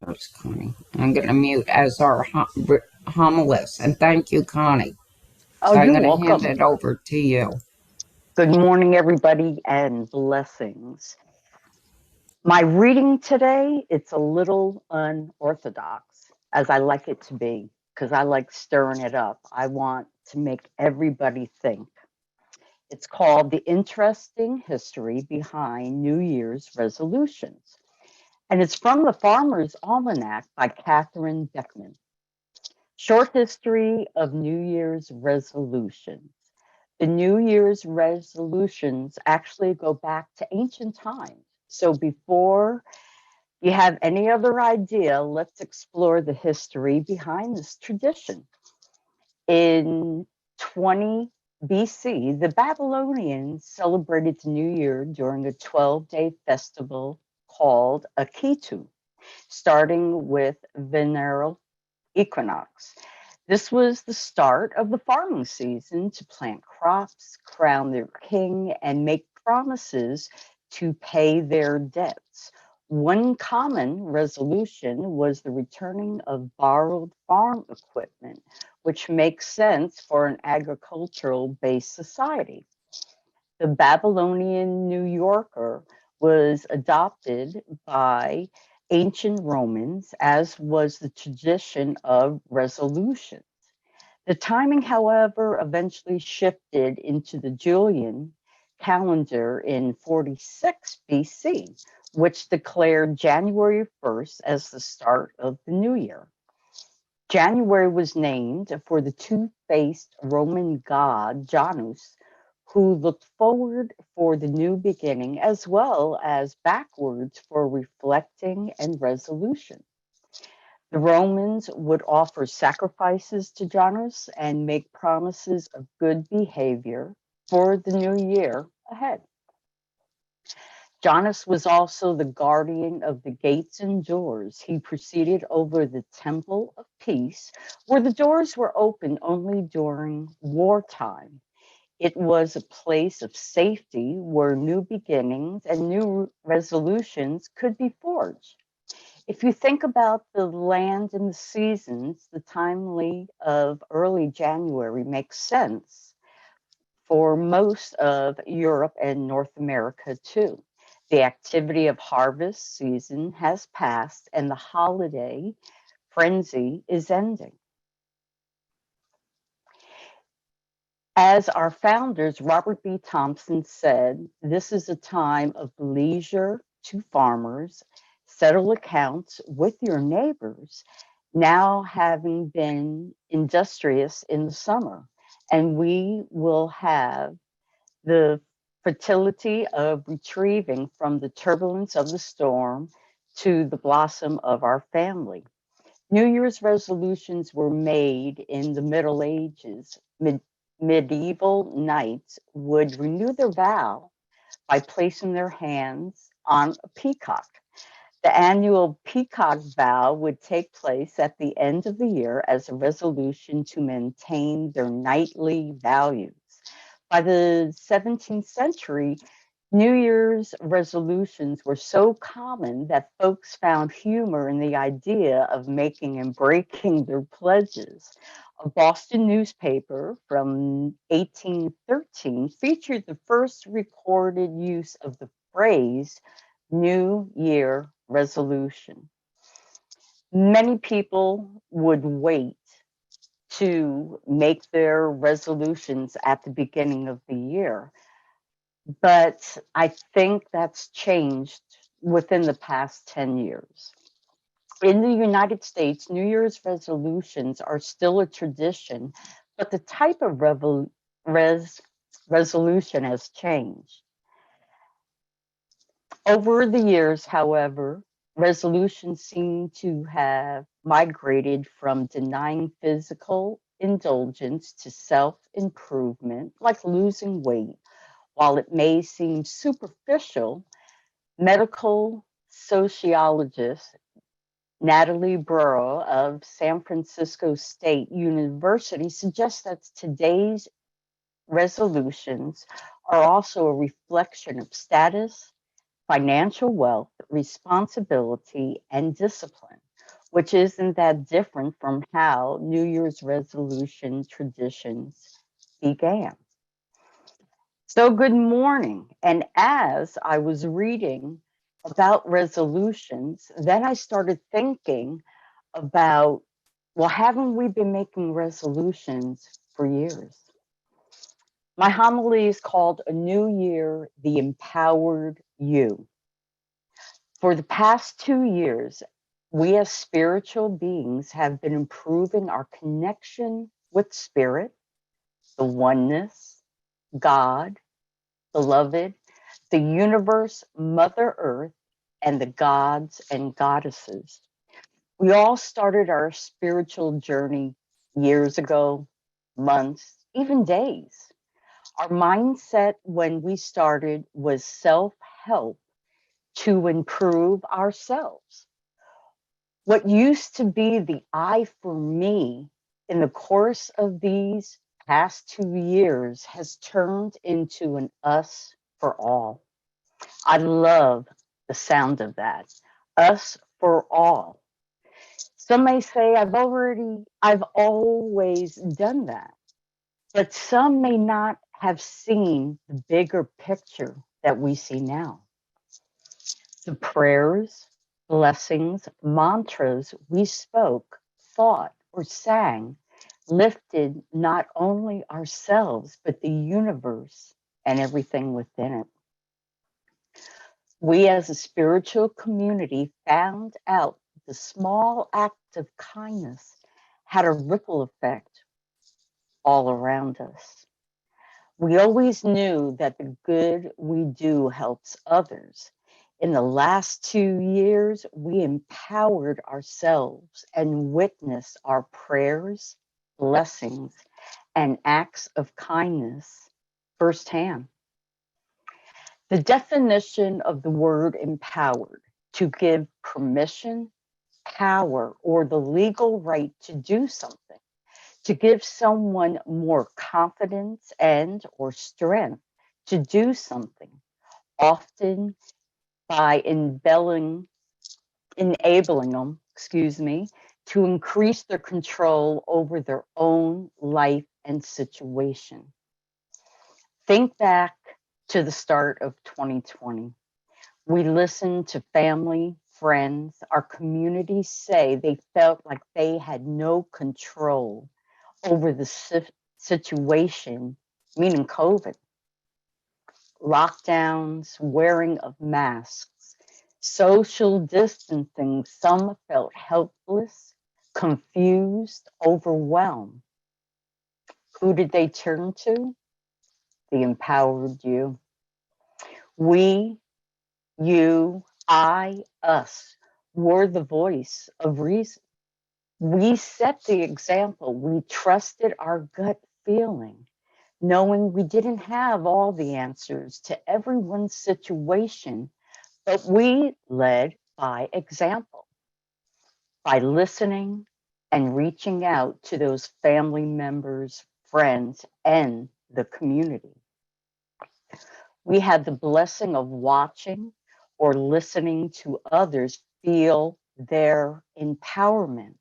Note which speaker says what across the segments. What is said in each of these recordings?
Speaker 1: There's Connie. I'm going to mute as our homilist. And thank you, Connie.
Speaker 2: Oh,
Speaker 1: So I'm
Speaker 2: you're
Speaker 1: going to hand
Speaker 2: welcome.
Speaker 1: it over to you.
Speaker 2: Good morning, everybody, and blessings. My reading today, it's a little unorthodox, as I like it to be, because I like stirring it up. I want to make everybody think. It's called The Interesting History Behind New Year's Resolutions. And it's from the Farmer's Almanac by Catherine Beckman. Short history of New Year's resolutions. The New Year's resolutions actually go back to ancient times. So before you have any other idea, let's explore the history behind this tradition. In 20 BC, the Babylonians celebrated the New Year during a 12-day festival called Akitu, starting with Vernal equinox. This was the start of the farming season to plant crops, crown their king, and make promises to pay their debts. One common resolution was the returning of borrowed farm equipment, which makes sense for an agricultural based society. The Babylonian New Yorker was adopted by ancient Romans, as was the tradition of resolutions. The timing, however, eventually shifted into the Julian calendar in 46 BC, which declared January 1st as the start of the new year. January was named for the two-faced Roman god Janus, who looked forward for the new beginning as well as backwards for reflecting and resolution. The Romans would offer sacrifices to Janus and make promises of good behavior for the new year ahead. Janus was also the guardian of the gates and doors. He presided over the Temple of Peace, where the doors were open only during wartime. It was a place of safety where new beginnings and new resolutions could be forged. If you think about the land and the seasons, the timely of early January makes sense for most of Europe and North America too. The activity of harvest season has passed and the holiday frenzy is ending. As our founders, Robert B. Thompson, said, this is a time of leisure to farmers, settle accounts with your neighbors, now having been industrious in the summer, and we will have the fertility of retrieving from the turbulence of the storm to the blossom of our family. New Year's resolutions were made in the Middle Ages. Medieval knights would renew their vow by placing their hands on a peacock. The annual peacock vow would take place at the end of the year as a resolution to maintain their knightly values. By the 17th century, New Year's resolutions were so common that folks found humor in the idea of making and breaking their pledges. A Boston newspaper from 1813 featured the first recorded use of the phrase New Year resolution. Many people would wait to make their resolutions at the beginning of the year. But I think that's changed within the past 10 years. In the United States, New Year's resolutions are still a tradition, but the type of resolution has changed. Over the years, however, resolutions seem to have migrated from denying physical indulgence to self-improvement, like losing weight. While it may seem superficial, medical sociologist Natalie Burrow of San Francisco State University suggests that today's resolutions are also a reflection of status, financial wealth, responsibility, and discipline. which isn't that different from how New Year's resolution traditions began. So, good morning. And as I was reading about resolutions, then I started thinking about, well, haven't we been making resolutions for years? My homily is called A New Year, the Empowered You. For the past 2 years, we as spiritual beings have been improving our connection with spirit, the oneness, God, beloved, the universe, Mother Earth, and the gods and goddesses. We all started our spiritual journey years ago, months, even days. Our mindset when we started was self-help to improve ourselves. What used to be the I for me in the course of these past 2 years has turned into an us for all. I love the sound of that. Us for all. Some may say I've always done that, but some may not have seen the bigger picture that we see now. The prayers, blessings, mantras we spoke, thought, or sang lifted not only ourselves, but the universe and everything within it. We as a spiritual community found out the small act of kindness had a ripple effect all around us. We always knew that the good we do helps others. In the last 2 years, we empowered ourselves and witnessed our prayers, blessings, and acts of kindness firsthand. The definition of the word empowered: to give permission, power, or the legal right to do something, to give someone more confidence and or strength to do something, often by enabling them, to increase their control over their own life and situation. Think back to the start of 2020. We listened to family, friends, our community say they felt like they had no control over the situation, meaning COVID. Lockdowns, wearing of masks, social distancing. Some felt helpless, confused, overwhelmed. Who did they turn to? The empowered you. We, you, I, us were the voice of reason. We set the example. We trusted our gut feeling, knowing we didn't have all the answers to everyone's situation, but we led by example, by listening and reaching out to those family members, friends, and the community. We had the blessing of watching or listening to others feel their empowerment.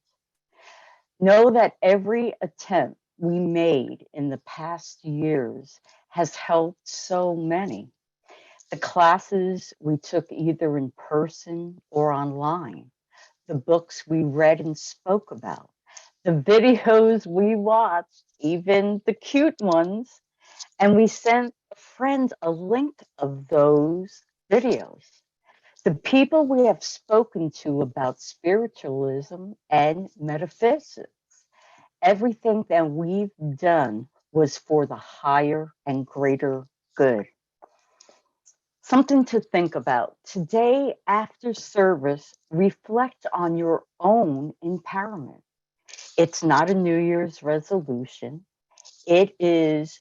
Speaker 2: Know that every attempt we made in the past years has helped so many. The classes we took either in person or online, the books we read and spoke about, the videos we watched, even the cute ones, and we sent friends a link of those videos. The people we have spoken to about spiritualism and metaphysics. Everything that we've done was for the higher and greater good. Something to think about. Today, after service, reflect on your own empowerment. It's not a New Year's resolution. It is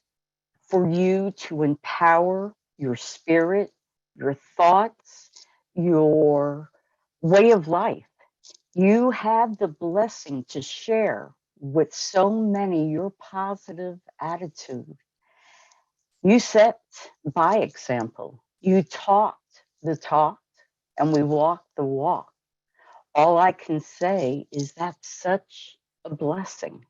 Speaker 2: for you to empower your spirit, your thoughts, your way of life. You have the blessing to share with so many your positive attitude. You set by example. You talked the talk and we walked the walk. all I can say is that's such a blessing.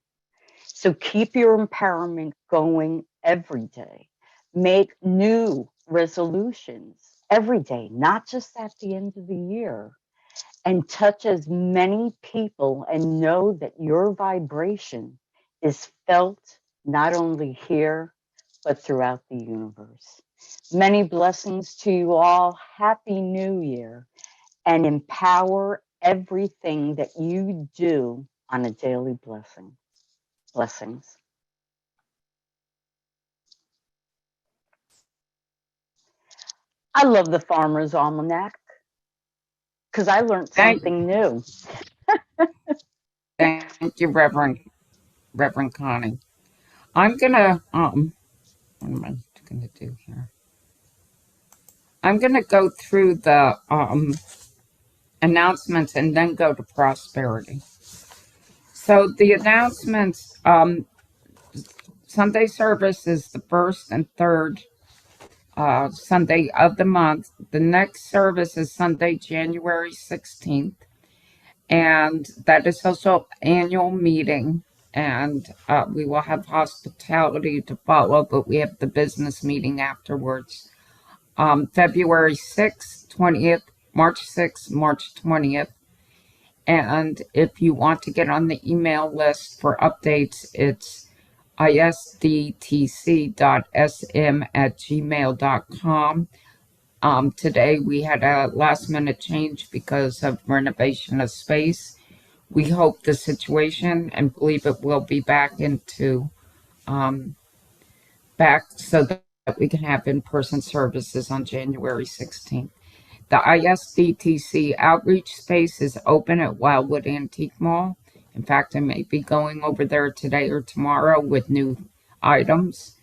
Speaker 2: So keep your empowerment going every day. Make new resolutions every day, not just at the end of the year, and touch as many people and know that your vibration is felt not only here, but throughout the universe. Many blessings to you all. Happy New Year, and empower everything that you do on a daily blessing. Blessings. I love the Farmer's Almanac because I learned
Speaker 1: Thank,
Speaker 2: something new.
Speaker 1: thank you, Reverend Connie. I'm gonna what am I gonna do here? I'm gonna go through the announcements and then go to prosperity. So the announcements, Sunday service is the first and third Sunday of the month. The next service is Sunday, January 16th, and that is also annual meeting. And we will have hospitality to follow, but we have the business meeting afterwards. February 6th, 20th, March 6th, March 20th. And if you want to get on the email list for updates, it's isdtc.sm@gmail.com. Today we had a last minute change because of renovation of space. We hope the situation and believe it will be back back so that we can have in-person services on January 16th. The ISDTC outreach space is open at Wildwood Antique Mall. In fact, I may be going over there today or tomorrow with new items.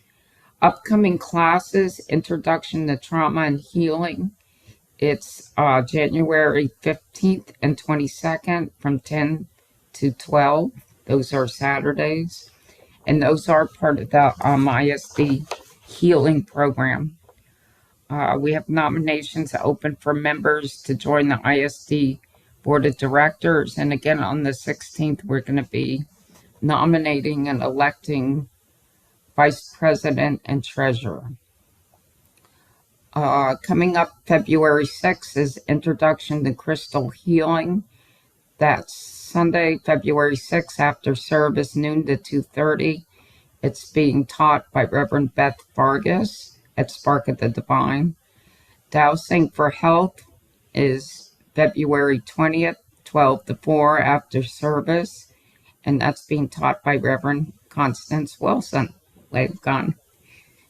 Speaker 1: Upcoming classes, Introduction to Trauma and Healing. It's January 15th and 22nd from 10 to 12. Those are Saturdays. And those are part of the ISD healing program. We have nominations open for members to join the ISD Board of Directors. And again, on the 16th, we're going to be nominating and electing Vice President and Treasurer. Coming up February 6th is Introduction to Crystal Healing. That's Sunday, February 6th, after service, noon to 2:30. It's being taught by Reverend Beth Vargas at Spark of the Divine. Dowsing for Health is February 20th, 12 to 4 after service, and that's being taught by Reverend Constance Wilson. They've gone.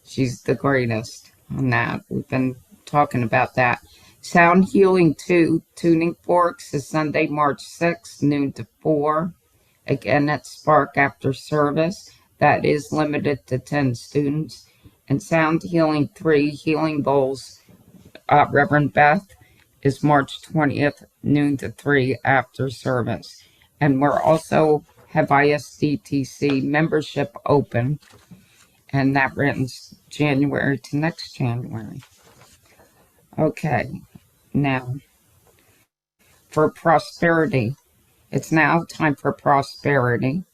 Speaker 1: She's the greatest on that. We've been talking about that. Sound Healing 2, Tuning Forks is Sunday, March 6th, noon to 4. Again, at Spark after service. That is limited to 10 students. And Sound Healing 3, Healing Bowls, Reverend Beth, is March 20th, noon to 3 after service. And we're also have ISDTC membership open, and that runs January to next January. Okay, now for prosperity. It's now time for prosperity.